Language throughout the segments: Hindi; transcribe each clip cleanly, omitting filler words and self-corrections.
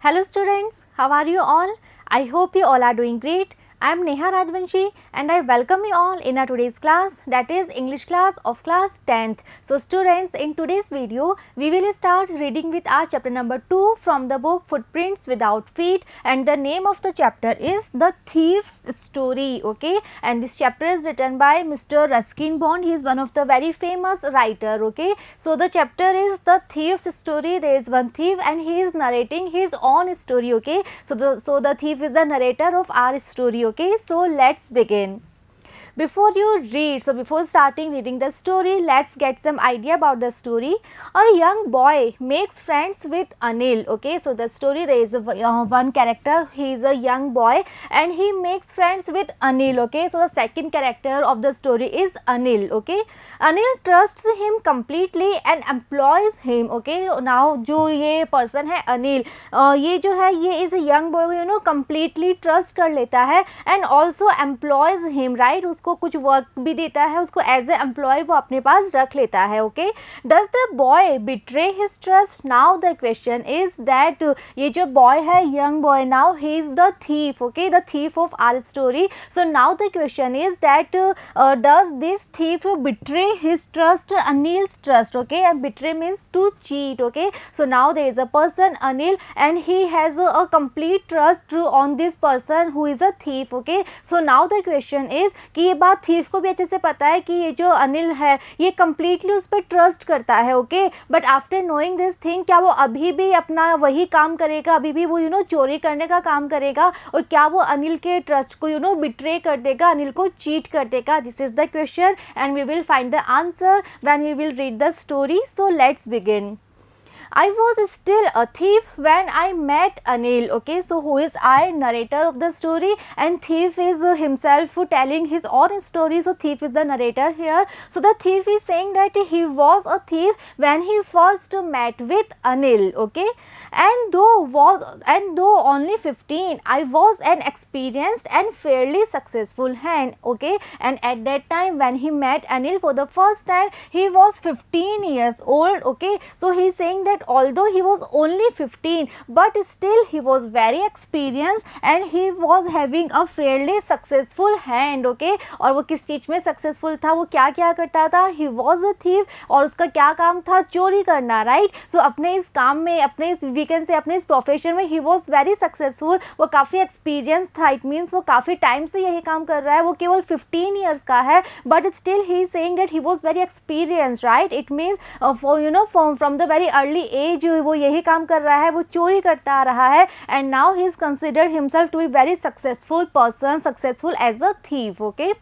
Hello students, how are you all? I hope you all are doing great. I am Neha Rajvanshi and I welcome you all in our today's class, that is English class of class 10th. So students, in today's video we will start reading with our chapter number 2 from the book Footprints Without Feet, and the name of the chapter is The Thief's Story. Okay, and this chapter is written by Mr. Ruskin Bond. He is one of the very famous writer. Okay, so the chapter is The Thief's Story. There is one thief and he is narrating his own story. Okay, so the thief is the narrator of our story. Okay, so let's begin. Before you read, so before starting reading the story, let's get some idea about the story. A young boy makes friends with Anil. Okay, so the story, there is one character, he is a young boy and he makes friends with Anil. Okay, so the second character of the story is Anil. Okay, Anil trusts him completely and employs him. Okay, now जो ये person है Anil, ये जो है ये is a young boy, you know, completely trust कर लेता है and also employs him, right? उसको कुछ वर्क भी देता है, उसको एज ए एम्प्लॉय वो अपने पास रख लेता है. Okay, does the boy betray his trust? Now the question is that ये जो बॉय है, young boy, now he is the thief. Okay, the thief of our story. So now the question is that does this thief betray his trust, Anil's trust? Okay, and betray means to cheat. Okay, so now there is a person Anil and he has a complete trust on this person who is a thief. Okay, so now the question is कि ये बात थीफ को भी अच्छे से पता है कि ये जो अनिल है ये कम्प्लीटली उस पर ट्रस्ट करता है. Okay, but after knowing this thing, क्या वो अभी भी अपना वही काम करेगा, अभी भी वो चोरी करने का काम करेगा, और क्या वो अनिल के ट्रस्ट को बिट्रे कर देगा, अनिल को चीट कर देगा? This is the question and we will find the answer when we will read the story. So let's begin. I was still a thief when I met Anil. Okay, so who is I? Narrator of the story, and thief is himself telling his own story. So thief is the narrator here. So the thief is saying that he was a thief when he first met with Anil. Okay, and though only 15, I was an experienced and fairly successful hand. Okay, and at that time when he met Anil for the first time, he was 15 years old. Okay, so he is saying that although he was only 15, but still he was very experienced and he was having a fairly successful hand. Okay, और वो किस चीज में सक्सेसफुल था, वो क्या क्या करता था? he was a thief, और उसका क्या काम था? चोरी करना, राइट? सो अपने इस काम में, अपने इस वीकेंड से, अपने इस प्रोफेशन में he was very successful. वो काफ़ी एक्सपीरियंस था. इट मीन्स वो काफ़ी टाइम से यही काम कर रहा है. वो केवल 15 ईयर्स का है, but still he is saying that he was very experienced, right? It means from the very early age वो यही काम कर रहा है, वो चोरी करता आ रहा है, and now he is considered himself to be very successful person, successful as a thief. Okay,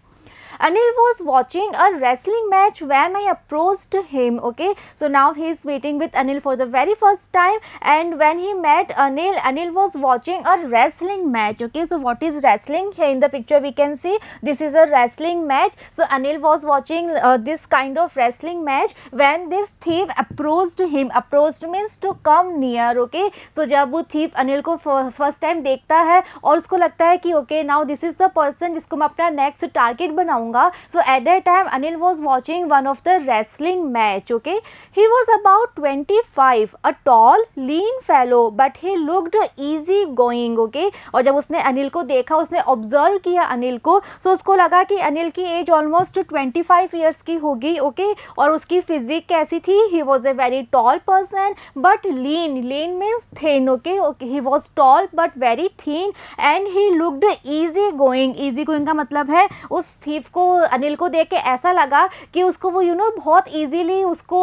Anil was watching a wrestling match when I approached him. Okay, so now he is meeting with Anil for the very first time, and when he met Anil, Anil was watching a wrestling match. Okay, so what is wrestling? Here in the picture we can see this is a wrestling match. So Anil was watching this kind of wrestling match when this thief approached him. Approached means to come near. Okay, so जब वो thief Anil को first time देखता है और उसको लगता है कि okay, now this is the person जिसको मैं अपना next target बनाऊंगा. So at that time Anil was watching one of the wrestling match. Okay, he was about 25, a tall lean fellow, but he looked easy going. Okay, और जब उसने अनिल को देखा, उसने ऑब्जर्व किया अनिल को, so उसको लगा कि अनिल की एज ऑलमोस्ट 25 ईयर्स की होगी. ओके, और उसकी फिजिक कैसी थी? he was a very tall person but lean. lean means thin. okay, he was tall but very thin and he looked easy going. easy going का मतलब है उस थीफ को, अनिल को देख के ऐसा लगा कि उसको वो बहुत इजीली उसको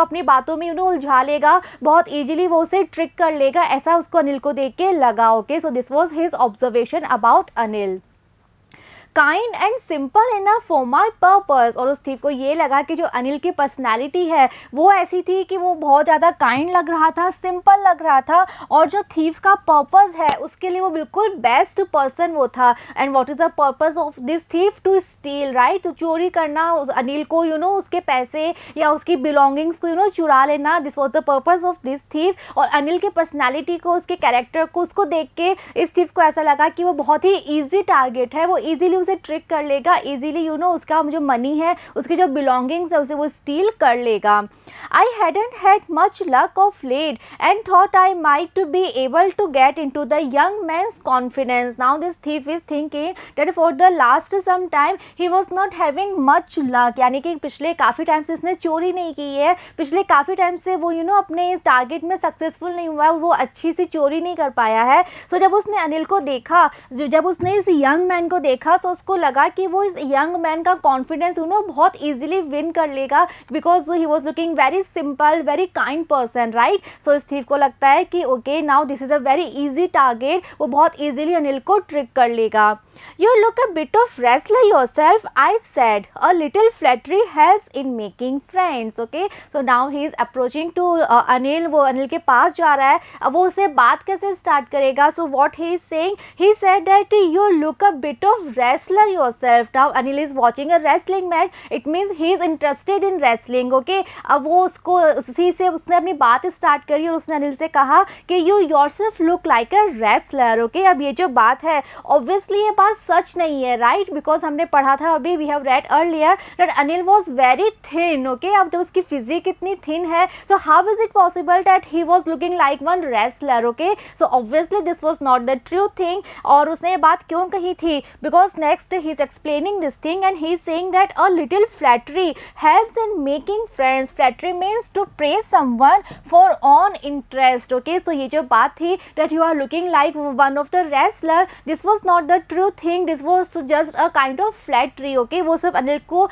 अपनी बातों में उलझा लेगा, बहुत इजीली वो उसे ट्रिक कर लेगा, ऐसा उसको अनिल को देख के लगा. Okay, so this was his observation about Anil. Kind and simple enough for my purpose. और उस थीफ को ये लगा कि जो अनिल की पर्सनैलिटी है वो ऐसी थी कि वो बहुत ज़्यादा काइंड लग रहा था, सिंपल लग रहा था, और जो थीफ का पर्पस है उसके लिए वो बिल्कुल बेस्ट पर्सन वो था. And what is the purpose of this thief? To steal, right? तो चोरी करना, अनिल को उसके पैसे या उसकी बिलोंगिंग्स को चुरा लेना. This was the purpose of this thief. और अनिल के पर्सनैलिटी को, उसके कैरेक्टर को, उसको देख के इस थीफ को ऐसा लगा कि वो बहुत ही ईजी टारगेट है, वो ईजिली उसे ट्रिक कर लेगा इजीली, यू नो उसका जो मनी है, उसकी जो बिलोंगिंग्स है, उसे वो स्टील कर लेगा. I hadn't had much luck of late and thought I might be able to get into the young man's confidence. Now this thief is thinking that for the last some time he was not having much luck, यानी कि पिछले काफ़ी टाइम से इसने चोरी नहीं की है, पिछले काफ़ी टाइम से वो अपने इस टारगेट में सक्सेसफुल नहीं हुआ है, वो अच्छी सी चोरी नहीं कर पाया है. सो जब उसने अनिल को देखा, जब उसने इस यंग मैन को देखा, सो उसको लगा कि वो इस यंग मैन का कॉन्फिडेंस बहुत ईजिली विन कर लेगा, because he was looking very simple, very kind person, right. So इस थीफ को लगता है कि okay now this is a very easy target, वो बहुत ईजिली अनिल को ट्रिक कर लेगा. You look a bit of wrestler yourself, I said, a little flattery helps in making friends. Okay, so now he is approaching to Anil, वो अनिल के पास जा रहा है. अब वो उसे बात कैसे स्टार्ट करेगा? So what he is saying, he said that you look a bit of wrestler yourself. Now Anil is watching a wrestling match, it means he is interested in wrestling. Okay, अब वो उसको उसी से उसने अपनी बात स्टार्ट करी और उसने अनिल से कहा कि you yourself look like a wrestler. Okay, अब ये जो बात है ऑब्वियसली ये बात सच नहीं है, राइट, बिकॉज हमने पढ़ा था अभी, we have read earlier that Anil was very thin. Okay, अब जब उसकी फिजिक इतनी थिन है, so how is it possible that he was looking like one wrestler. Okay, so obviously this was not the true thing. और उसने ये बात क्यों कही थी? Because next he is explaining this thing and he is saying that a little flattery helps in making friends. Flattery means to praise someone for own interest. Okay, so ये जो बात थी that you are looking like one of the wrestler, this was not the true thing, this was just a kind of flattery. Okay, वो सिर्फ अनिल को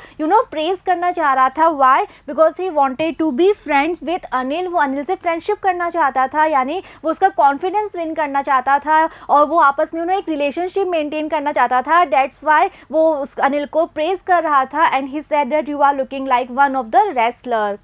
प्रेज करना चाह रहा था. Why? Because he wanted to be friends with Anil, वो अनिल से फ्रेंडशिप करना चाहता था, यानी वो उसका कॉन्फिडेंस विन करना चाहता था और वो आपस में एक रिलेशनशिप मेंटेन करना चाहता था. दैट्स वाई वो उस अनिल को प्रेज कर रहा था and he said that you are looking like one of the wrestler.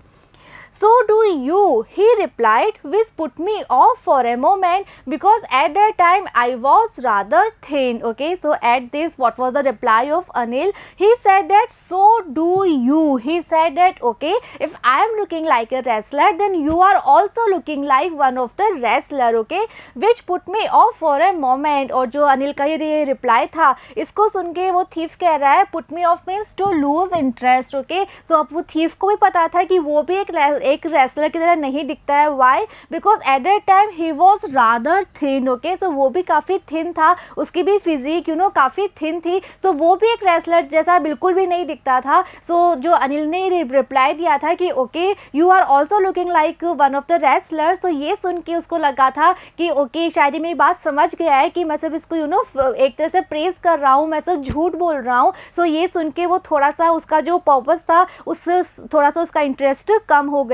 So do you, he replied, which put me off for a moment because at that time I was rather thin. Okay, so at this, what was the reply of Anil? He said that so do you. He said that okay, if I am looking like a wrestler, then you are also looking like one of the wrestler. Okay, which put me off for a moment. और जो अनिल का ये रिप्लाई था, इसको सुन के वो थीफ कह रहा है put me off means to lose interest. Okay, so अब वो थीफ को भी पता था कि वो भी एक रेसलर की तरह नहीं दिखता है. Why? Because at that time he was rather thin. Okay, so वो भी काफ़ी थिन था, उसकी भी फिजिक काफ़ी थिन थी, सो वो भी एक रेसलर जैसा बिल्कुल भी नहीं दिखता था. सो जो अनिल ने रिप्लाई दिया था कि okay you are also looking like one of the wrestler, so ये सुन के उसको लगा था कि ओके शायद ये मेरी बात समझ गया है कि मैं सिर्फ इसको एक तरह से प्रेज कर रहा हूँ, मैं सिर्फ झूठ बोल रहा हूँ. सो ये सुन के वो थोड़ा सा उसका जो पर्पस था उससे थोड़ा सा उसका इंटरेस्ट कम हो गया.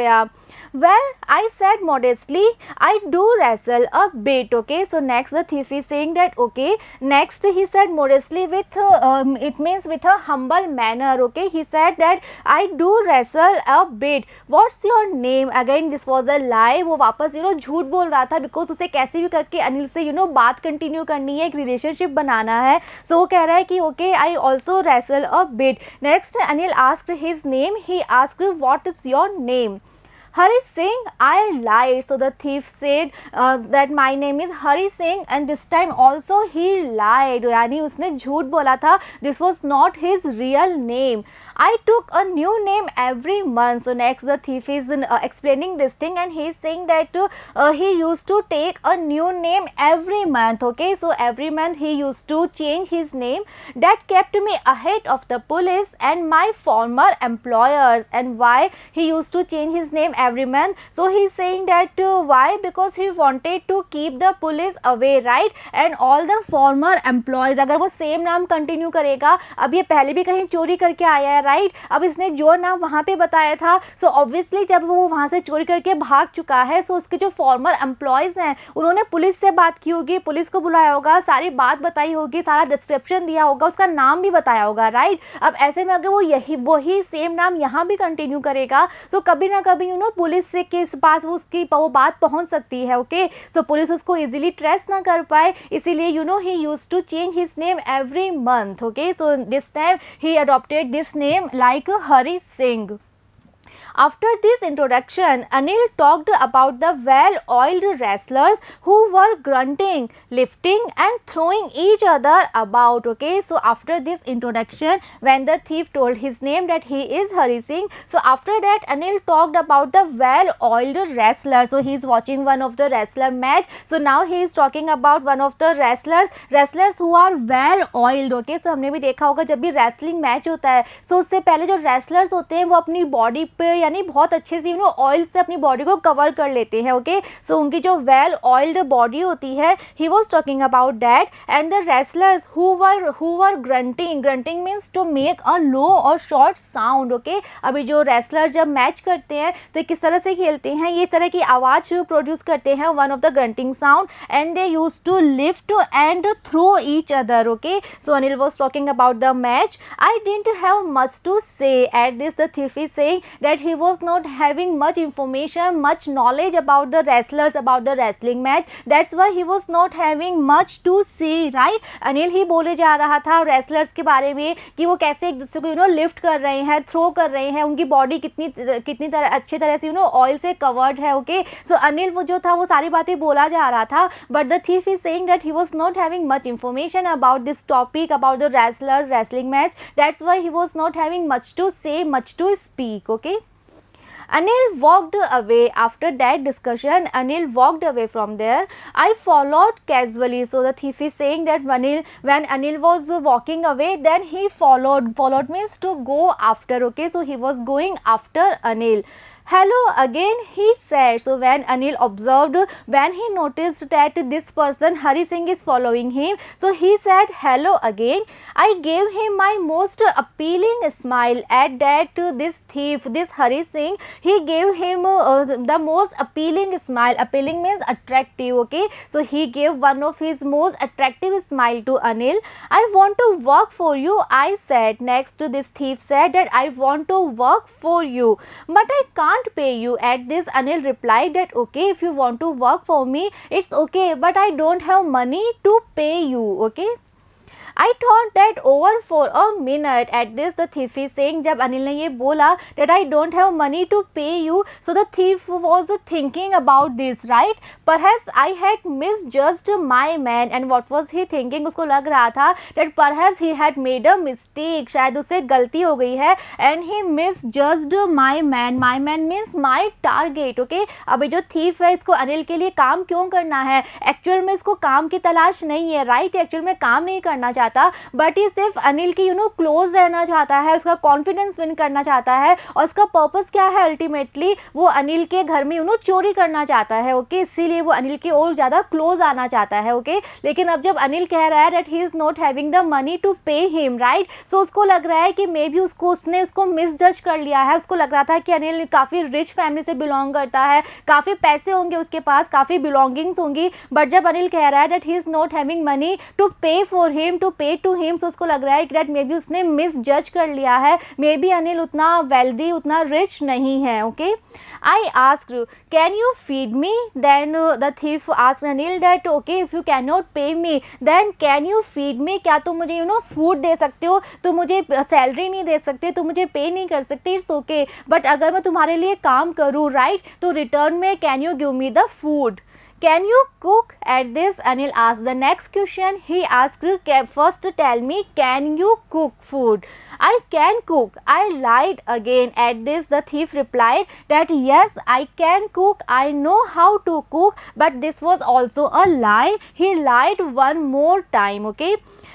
Well, I said modestly, I do wrestle a bit. Okay, so next the thief is saying that okay, next he said modestly with it means with a humble manner. Okay, he said that I do wrestle a bit. What's your name? Again this was a lie. वो वापस झूठ बोल रहा था बिकॉज उसे कैसे भी करके अनिल से बात कंटिन्यू करनी है, एक रिलेशनशिप बनाना है. सो वो कह रहा है कि okay I also wrestle a bit. Next Anil asked his name. He asked what is your name? Hari Singh, I lied. So the thief said that my name is Hari Singh and this time also he lied. यानी उसने झूठ बोला था. This was not his real name. I took a new name every month. So next the thief is explaining this thing and he is saying that he used to take a new name every month. Okay, so every month he used to change his name. That kept me ahead of the police and my former employers. And why he used to change his name every month? So he is saying that why? Because he wanted to keep the police away, right? And all the former employees, अगर वो सेम नाम कंटिन्यू करेगा, अब ये पहले भी कहीं चोरी करके आया है, राइट? अब इसने जो नाम वहाँ पे बताया था, सो ऑब्वियसली जब वो वहाँ से चोरी करके भाग चुका है, सो उसके जो फॉर्मर एम्प्लॉयज़ हैं उन्होंने पुलिस से बात की होगी, पुलिस को बुलाया होगा, सारी बात बताई होगी, सारा डिस्क्रिप्शन दिया होगा, उसका नाम भी बताया होगा, राइट? अब ऐसे में अगर वो वही सेम नाम यहाँ भी कंटिन्यू करेगा, सो कभी ना कभी पुलिस से के पास वो बात पहुँच सकती है. ओके, सो पुलिस उसको इजीली ट्रेस ना कर पाए, इसीलिए he used to change his name every month. Okay, so this time he adopted this name like Hari Singh. After this introduction, Anil talked about the well-oiled wrestlers who were grunting, lifting and throwing each other about. Okay, so after this introduction, when the thief told his name that he is Hari Singh, so after that Anil talked about the well-oiled wrestler. So he is watching one of the wrestler match. So now he is talking about one of the wrestlers who are well-oiled. Okay, so हमने भी देखा होगा जब भी रेसलिंग मैच होता है, so उससे पहले जो रेसलर्स होते हैं वो अपनी बॉडी पे यानी बहुत अच्छे से ऑयल से अपनी बॉडी को कवर कर लेते हैं. ओके, सो उनकी जो वेल ऑयल्ड बॉडी होती है, he was talking about that. And the wrestlers who were grunting means to make a low or short sound. Okay, अभी जो रेसलर जब मैच करते हैं तो किस तरह से खेलते हैं, ये इस तरह की आवाज़ प्रोड्यूस करते हैं, one of the grunting sound. And they use to lift and throw each other. Okay, so Anil was talking about the match. I didn't have much to say. At this the thief is saying that he was not having much information, much knowledge about the wrestlers, about the wrestling match. That's why he was not having much to say, right? Anil ही बोले जा रहा था wrestlers के बारे में कि वो कैसे एक दूसरे को लिफ्ट कर रहे हैं, थ्रो कर रहे हैं, उनकी बॉडी कितनी तरह अच्छी तरह से ऑयल से कवर्ड है. ओके, सो अनिल वो जो था वो सारी बातें बोला जा रहा था, but the thief is saying that he was not having much information about this topic, about the wrestlers, wrestling match. That's why he was not having much to say, much to speak. Okay, Anil walked away. After that discussion, Anil walked away from there. I followed casually. So the thief is saying that when Anil was walking away, then he followed. Followed means to go after. Okay, so he was going after Anil. Hello again, he said. So when Anil observed, when he noticed that this person Hari Singh is following him, so he said hello again. I gave him my most appealing smile. At that this thief, this Hari Singh, he gave him the most appealing smile. Appealing means attractive. Okay, so he gave one of his most attractive smile to Anil. I want to work for you, I said. Next this thief said that I want to work for you, but I can't pay you. At this Anil replied that okay, if you want to work for me, it's okay, but I don't have money to pay you. Okay, I thought that over for a minute. At this the thief is saying, जब अनिल ने ये बोला that I don't have money to pay you, so the thief was thinking about this, right? Perhaps I had misjudged my man. And what was he thinking? उसको लग रहा था that perhaps he had made a mistake, शायद उससे गलती हो गई है. And he misjudged my man. My man means my target. Okay, अभी जो thief है इसको अनिल के लिए काम क्यों करना है? एक्चुअल में इसको काम की तलाश नहीं है, राइट? एक्चुअल में काम नहीं करना चाहता, बट ये सिर्फ अनिल की क्लोज रहना चाहता है, उसका कॉन्फिडेंस विन करना चाहता है. और इसका पर्पस क्या है? अल्टीमेटली वो अनिल के घर में चोरी करना चाहता है. ओके, इसीलिए वो अनिल के और ज़्यादा क्लोज आना चाहता है. ओके, लेकिन अब जब अनिल कह रहा है that he is not having the money to pay him, right? So उसको लग रहा है कि मे बी उसने उसको मिसजज कर लिया है. उसको लग रहा था कि अनिल काफ़ी रिच फैमिली से बिलोंग करता है, काफ़ी पैसे होंगे उसके पास, काफ़ी बिलोंगिंग्स होंगी. बट जब अनिल कह रहा है that he is not having money to pay for him, to pay to him, so उसको लग रहा है कि दैट मे बी उसने मिस जज कर लिया है, मे बी अनिल उतना वेल्दी, उतना रिच नहीं है. Okay, I asked can you feed me. Then the thief asked Anil that okay, if you cannot pay me, then can you feed me? क्या तुम मुझे फूड दे सकते हो? तुम मुझे सैलरी नहीं दे सकते, तुम मुझे पे नहीं कर सकते, इट्स ओके, बट अगर मैं तुम्हारे लिए काम करूँ, राइट, तो रिटर्न में can you give me the food? Can you cook? At this Anil asked the next question. He asked, first tell me, can you cook food? I can cook, I lied again. At this the thief replied that yes, I can cook, I know how to cook, but this was also a lie. He lied one more time. Okay,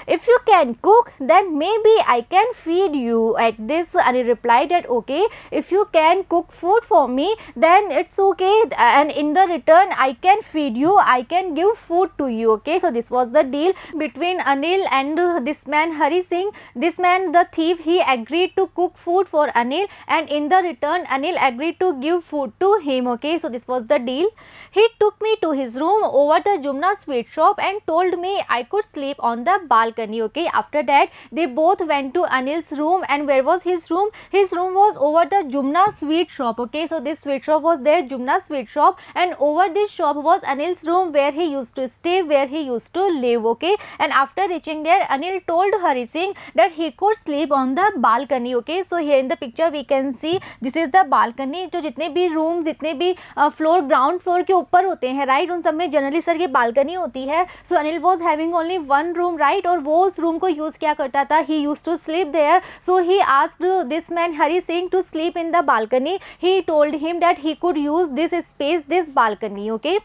if you can cook, then maybe I can feed you. At this Anil replied that okay, if you can cook food for me, then it's okay, and in the return I can feed you, I can give food to you. Okay, so this was the deal between Anil and this man Hari Singh. This man, the thief, he agreed to cook food for Anil, and in the return Anil agreed to give food to him. Okay, so this was the deal. He took me to his room over the Jumna sweet shop and told me I could sleep on the balcony. Okay, after that they both went to Anil's room. And where was his room? His room was over the Jumna sweet shop. Okay, so this sweet shop was there, Jumna sweet shop, and over this shop was was Anil's room where he used to stay, where he used to live. Okay, and after reaching there, Anil told Hari Singh that he could sleep on the balcony. Okay, so here in the picture we can see this is the balcony. जो जितने भी रूम, जितने भी फ्लोर, ग्राउंड फ्लोर के ऊपर होते हैं, राइट, उन सब में जनरली सर ये बालकनी होती है. So Anil was having only one room, right, और वो उस रूम को यूज़ क्या करता था, he use to sleep there. So he asked this man Hari Singh to sleep in the balcony. He told him that he could use this space, this balcony. Okay,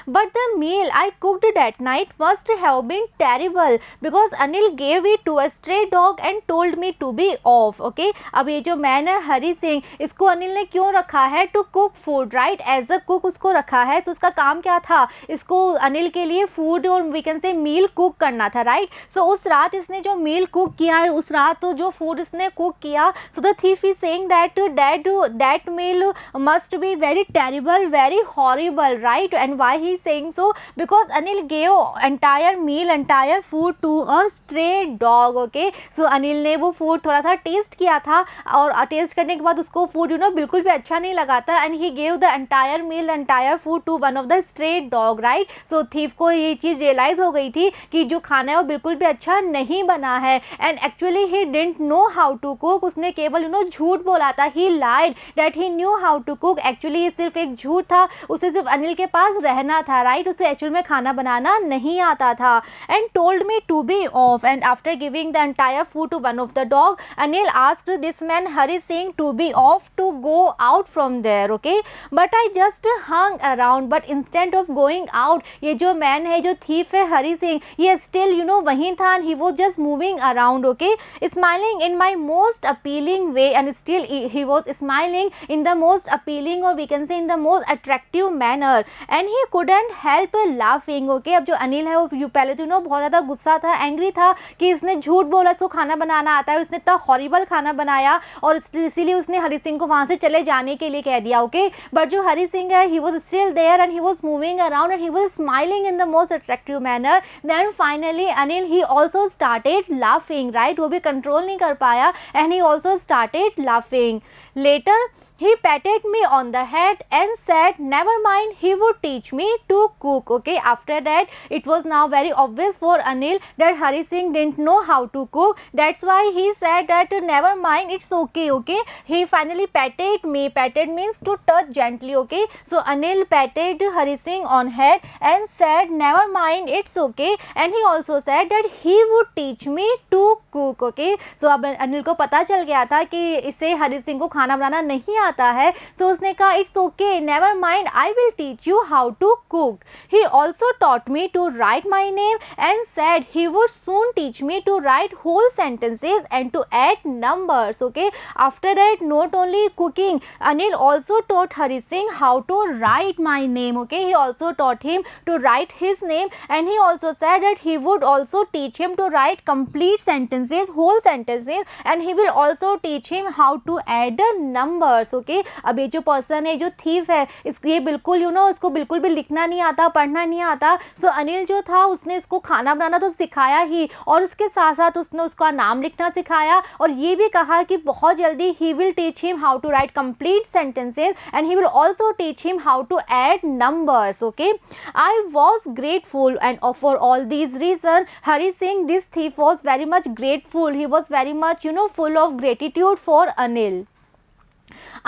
but the meal I cooked that night must have been terrible because Anil gave it to a stray dog and told me to be off. Okay, अब ये जो मैन है हरी सिंह, इसको अनिल ने क्यों रखा है, to cook food, right, as a cook उसको रखा है. तो उसका काम क्या था, इसको अनिल के लिए फूड और वी कैन से मील कुक करना था, राइट. सो उस रात इसने जो मील कुक किया है, उस रात तो जो फूड इसने कुक किया, so the thief is saying that meal must be very terrible, very horrible, right. And why he saying so because Anil gave entire meal, entire food to a stray dog. Okay, so Anil ने वो फूड थोड़ा सा टेस्ट किया था और टेस्ट करने के बाद उसको फूड बिल्कुल भी अच्छा नहीं लगा था. And he gave the entire meal, entire food to one of the stray dog, right. So thief को ये चीज़ रियलाइज़ हो गई थी कि जो खाना है वो बिल्कुल भी अच्छा नहीं बना है. And actually he didn't know how to cook. उसने केवल झूठ बोला था. He lied that he knew how to cook. Actually ये सिर्फ एक झूठ था. उसे सिर्फ अनिल के पास रहना था, राइट. उसे एक्चुअल में खाना बनाना नहीं आता था. And told me to be off. And after giving the entire food to one of the dog, Anil asked this man Hari Singh to be off to go out from there. Okay, but I just hung around. But instant of going out, ये जो मैन है, जो थीफ है हरी सिंह, ये स्टिल वहीं था. He was just moving around. Okay, smiling in my most appealing way. And still he was smiling in the most appealing or we can say in the most attractive manner. And he couldn't help laughing. Okay, अब जो अनिल है वो पहले तो बहुत ज़्यादा गुस्सा था, एंग्री था कि इसने झूठ बोला, इसको खाना बनाना आता है, उसने इतना हॉरिबल खाना बनाया और इसीलिए उसने हरी सिंह को वहाँ से चले जाने के लिए कह दिया. ओके, बट जो हरी सिंह है, he was still there and he was moving around and he was smiling in the most attractive manner. Then finally Anil he also started laughing, right. वो भी कंट्रोल नहीं कर पाया and he also started laughing. Later he patted me on the head and said never mind, he would teach me to cook. Okay, after that it was now very obvious for Anil that Hari Singh didn't know how to cook. That's why he said that never mind, it's okay. Okay, he finally patted me. Patted means to touch gently. Okay, so Anil patted Hari Singh on head and said never mind, it's okay. And he also said that he would teach me to cook. Okay, so अब अनिल को पता चल गया था कि इसे हरी सिंह को खाना बनाना नहीं आता है. तो उसने कहा it's okay, never mind, I will teach you how to cook. He also taught me to write my name and said he would soon teach me to write whole sentences and to add numbers. Okay, after that not only cooking, Anil also taught Hari Singh how to write my name. Okay, he also taught him to write his name and he also said that he would also teach him to write complete sentences, whole sentences, and he will also teach him how to add numbers. Okay, अब ये जो पर्सन है, जो थीफ है, ये बिल्कुल इसको बिल्कुल भी लिखना नहीं आता, पढ़ना नहीं आता. सो अनिल जो था उसने इसको खाना बनाना तो सिखाया ही और उसके साथ साथ उसने उसका नाम लिखना सिखाया और ये भी कहा कि बहुत जल्दी he will teach him how to write complete sentences and he will also teach him how to add numbers. Okay, I was grateful and for all these reasons Hari Singh, this thief, was very much grateful. He was very much full of gratitude for Anil.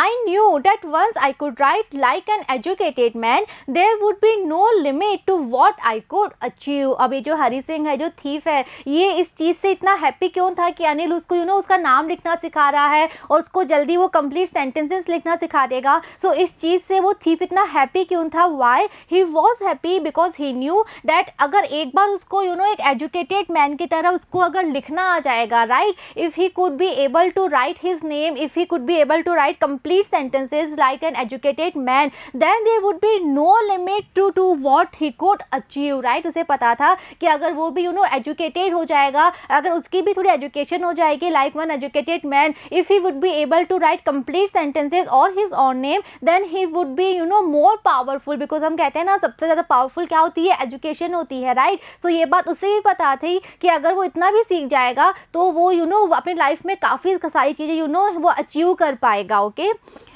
I knew that once I could write like an educated man, there would be no limit to what I could achieve. अब ये जो हरी सिंह है, जो थीफ है, ये इस चीज़ से इतना हैप्पी क्यों था कि अनिल उसको उसका नाम लिखना सिखा रहा है और उसको जल्दी वो कंप्लीट सेंटेंसेस लिखना सिखा देगा. सो इस चीज़ से वो थीफ इतना हैप्पी क्यों था? Why he was happy? Because he knew that अगर एक बार उसको एक एजुकेटेड मैन की तरह उसको अगर लिखना आ जाएगा, right, if he could be able to write his name, if he could be able to write complete sentences like an educated man, then there would be no limit to what he could achieve, right. उसे पता था कि अगर वो भी educated हो जाएगा, अगर उसकी भी थोड़ी education हो जाएगी like one educated man, if he would be able to write complete sentences or his own name, then he would be more powerful, because हम कहते हैं ना सबसे ज़्यादा powerful क्या होती है? education होती है, right. so ये बात उसे भी पता थी कि अगर वो इतना भी सीख जाएगा तो वो अपनी लाइफ में काफ़ी सारी चीज़ें वो अचीव कर पाएगा. Okay.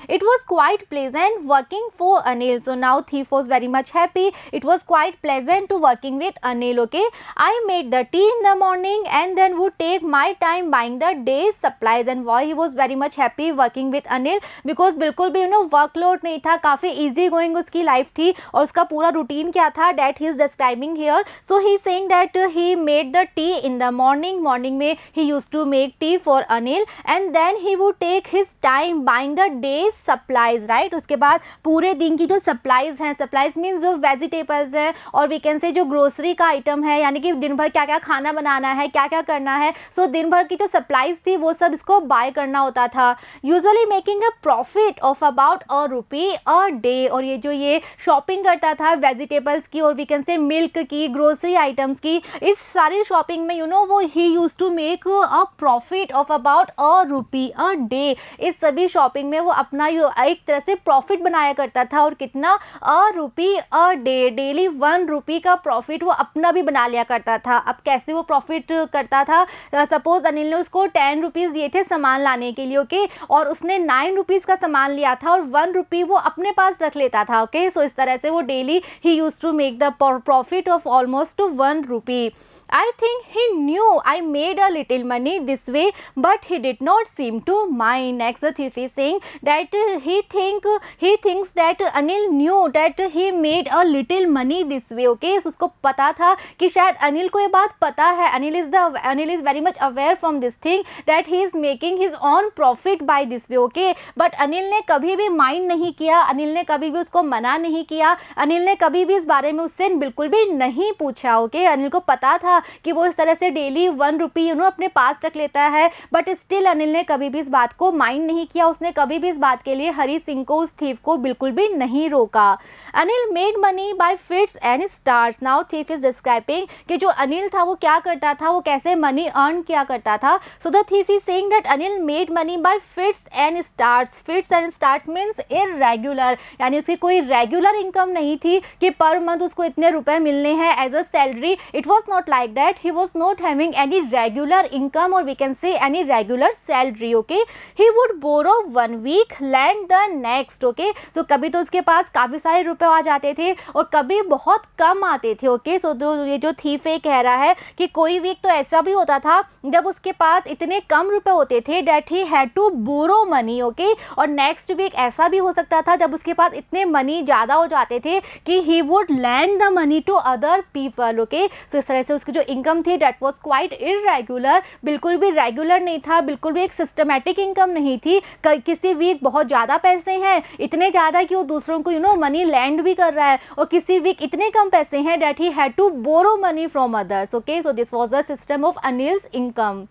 It was quite pleasant working for Anil. So now thief was very much happy. It was quite pleasant to working with Anil. Okay, I made the tea in the morning and then would take my time buying the day's supplies. And why he was very much happy working with Anil, because बिल्कुल भी वर्कलोड नहीं था, काफ़ी easy going उसकी लाइफ थी. और उसका पूरा रूटीन क्या था, that he is describing here. So he is saying that he made the tea in the morning. Morning में he used to make tea for Anil and then he would take his time buying the day's supplies, right. उसके बाद पूरे दिन की जो सप्लाइज हैं, सप्लाइज मीन्स जो वेजिटेबल्स हैं और वी कैन से जो ग्रोसरी का आइटम है, यानी कि दिन भर क्या क्या खाना बनाना है, क्या क्या करना है. सो दिन भर की जो सप्लाइज थी वो सब इसको बाय करना होता था. Usually making a profit of about ₹1 a day. और ये शॉपिंग करता था वेजिटेबल्स की और वी कैन से मिल्क की, ग्रोसरी आइटम्स की. इस सारी शॉपिंग में वो he use to make a profit of about ₹1 a day. इस सभी शॉपिंग में वो अपना एक तरह से प्रॉफिट बनाया करता था. और कितना, ₹1 अ डे, डेली ₹1 का प्रॉफिट वो अपना भी बना लिया करता था. अब कैसे वो प्रॉफिट करता था, सपोज अनिल ने उसको ₹10 दिए थे सामान लाने के लिए, ओके, और उसने ₹9 का सामान लिया था और ₹1 वो अपने पास रख लेता था. ओके, सो इस तरह से वो daily he use to make the profit of almost ₹1. I think he knew I made a little money this way, but he did not seem to mind. Next, the thief is saying that he thinks that Anil knew that he made a little money this way. Okay, so उसको पता था कि शायद अनिल को ये बात पता है. Anil is very much aware from this thing that he is making his own profit by this way. Okay, but Anil ने कभी भी माइंड नहीं किया, अनिल ने कभी भी उसको मना नहीं किया, अनिल ने कभी भी इस बारे में उससे बिल्कुल भी नहीं पूछा. ओके, अनिल को पता था कि वो इस तरह से डेली ₹1 अपने पास रख लेता है, बट स्टिल अनिल ने कभी भी इस बात को माइंड नहीं किया. उसने कभी भी इस बात के लिए हरी सिंह को, उस थीफ को बिल्कुल भी नहीं रोका. Anil made money by fits and starts. Now thief is describing कि जो अनिल था वो क्या करता था, वो कैसे मनी अर्न किया करता था. सो the thief is saying that Anil made money by fits and starts. Fits and starts means irregular, यानी उसकी कोई रेगुलर इनकम नहीं थी कि पर मंथ उसको इतने रुपए मिलने हैं as a salary. It was not like that. He was not having any regular income or we can say any regular salary. Okay, he would borrow 1 week, lend the next. Okay, so कभी तो उसके पास काफ़ी सारे रुपए आ जाते थे और कभी बहुत कम आते थे. ओके, सो ये जो थीफ है कह रहा है कि कोई वीक तो ऐसा भी होता था जब उसके पास इतने कम रुपए होते थे that he had to borrow money. Okay, और नेक्स्ट वीक ऐसा भी हो सकता था जब उसके पास इतने मनी ज़्यादा हो जाते थे कि he would lend the money to other people. Okay, so इस तरह से उसकी जो इनकम थी डेट वॉज क्वाइट इरेगुलर, बिल्कुल भी रेगुलर नहीं था, बिल्कुल भी एक सिस्टमेटिक इनकम नहीं थी. किसी वीक बहुत ज़्यादा पैसे हैं, इतने ज़्यादा कि वो दूसरों को मनी लैंड भी कर रहा है, और किसी वीक इतने कम पैसे हैं that he had to borrow money from others. Okay, so this was the system of Anil's income.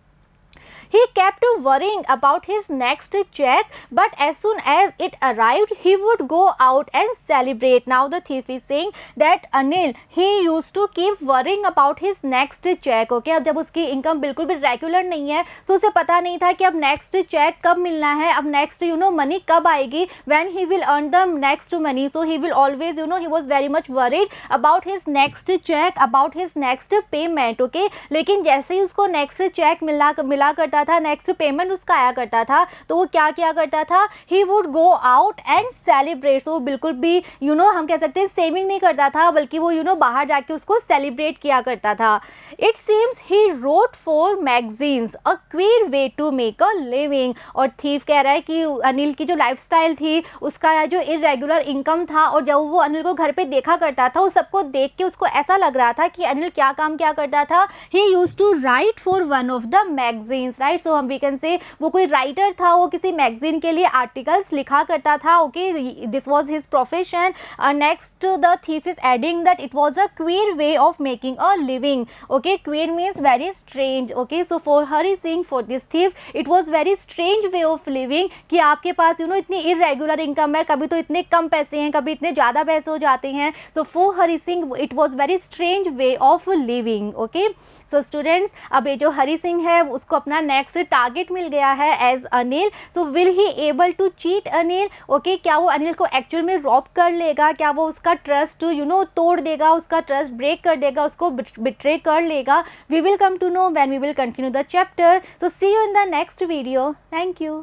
He kept worrying about his next check, but as soon as it arrived, he would go out and celebrate. Now the thief is saying that Anil, he used to keep worrying about his next check. Okay, अब जब उसकी इनकम बिल्कुल भी रेगुलर नहीं है, तो उसे पता नहीं था कि अब नेक्स्ट चेक कब मिलना है, अब नेक्स्ट मनी कब आएगी, when he will earn the next money. So he will always he was very much worried about his next check, about his next payment. Okay, लेकिन जैसे ही उसको नेक्स्ट चेक मिला करता था, नेक्स्ट पेमेंट उसका आया करता था, तो वो क्या किया करता था, he would go out and celebrate. So बिल्कुल भी हम कह सकते हैं सेविंग नहीं करता था, बल्कि वो बाहर जाके उसको सेलिब्रेट किया करता था. It seems he wrote for magazines, a queer way to make a living. और थीफ कह रहा है कि अनिल की जो लाइफस्टाइल थी, उसका जो इरेगुलर इनकम था, और जब वो अनिल को घर पे देखा करता था, उस सबको देख के उसको ऐसा लग रहा था कि अनिल क्या काम क्या करता था. He used to write for one of the magazines, right. So हम वी कैन से वो कोई राइटर था, वो किसी मैगजीन के लिए आर्टिकल्स लिखा करता था. Okay, this was his profession. Next the thief is adding that it was a queer way of making a living. Okay, queer means very strange. Okay, so for Hari Singh, for this thief, it was very strange way of living कि आपके पास इतनी इरेगुलर इनकम है, कभी तो इतने कम पैसे हैं, कभी इतने ज़्यादा पैसे हो जाते हैं. So for Hari Singh it was very strange way of living. Okay, so students, अब ये जो हरी सिंह है उसको अपना नेक्स्ट टारगेट मिल गया है as Anil. So will he able to cheat Anil. Okay, क्या वो अनिल को एक्चुअल में रॉब कर लेगा, क्या वो उसका ट्रस्ट तोड़ देगा, उसका ट्रस्ट ब्रेक कर देगा, उसको बिट्रे कर लेगा. We will come to know when we will continue the chapter. So see you in the next video. Thank you.